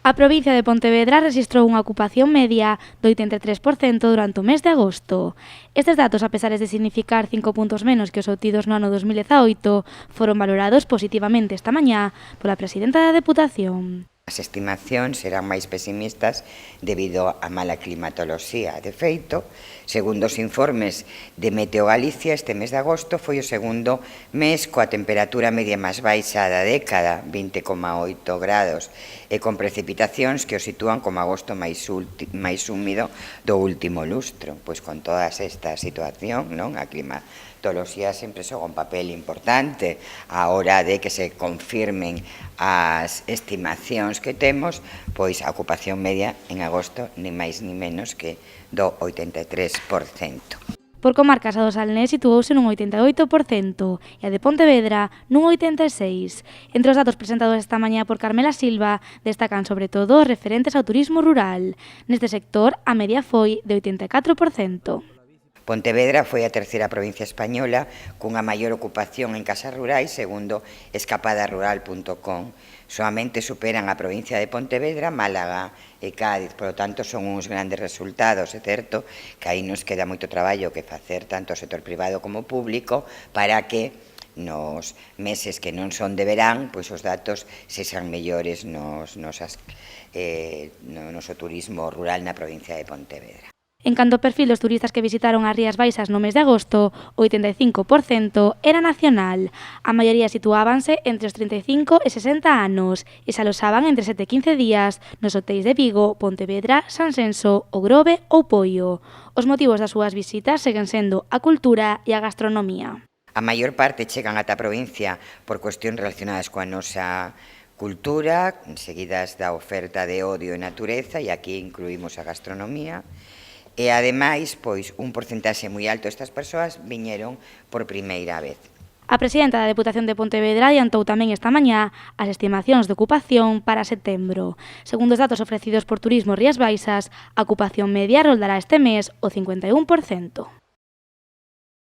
A provincia de Pontevedra rexistrou unha ocupación media do 83% durante o mes de agosto. Estes datos, a pesar de significar 5 puntos menos que os obtidos no ano 2018, foron valorados positivamente esta mañá pola presidenta da Deputación. As estimacións serán máis pesimistas debido á mala climatoloxía. De feito, segundo os informes de Meteo Galicia, este mes de agosto foi o segundo mes coa temperatura media máis baixa da década, 20,8 grados, e con precipitacións que o sitúan como agosto máis húmido do último lustro. Pois con toda esta situación, non? A climatoloxía sempre xoga un papel importante á hora de que se confirmen as estimacións que temos, pois a ocupación media en agosto ni máis ni menos que do 83%. Por comarcas, a do Salnés situouse nun 88% e a de Pontevedra nun 86%. Entre os datos presentados esta mañá por Carmela Silva destacan sobre todo os referentes ao turismo rural. Neste sector, a media foi de 84%. Pontevedra foi a terceira provincia española cunha maior ocupación en casas rurais, segundo escapadarural.com. Soamente superan a provincia de Pontevedra, Málaga e Cádiz, por lo tanto son uns grandes resultados. É certo que aí nos queda moito traballo que facer tanto o sector privado como público para que nos meses que non son de verán, pois os datos sexan mellores no noso turismo rural na provincia de Pontevedra. En canto ao perfil dos turistas que visitaron as Rías Baixas no mes de agosto, o 85% era nacional. A maioría situábanse entre os 35 e 60 anos e se aloxaban entre 7 e 15 días nos hotéis de Vigo, Pontevedra, Sanxenxo, O Grove ou Poio. Os motivos das súas visitas seguen sendo a cultura e a gastronomía. A maior parte chegan ata a provincia por cuestións relacionadas coa nosa cultura, seguidas da oferta de odio e natureza, e aquí incluímos a gastronomía. E, ademais, pois, un porcentaxe moi alto destas persoas viñeron por primeira vez. A presidenta da Deputación de Pontevedra adiantou tamén esta mañá as estimacións de ocupación para setembro. Segundo os datos ofrecidos por Turismo Rías Baixas, a ocupación media roldará este mes o 51%.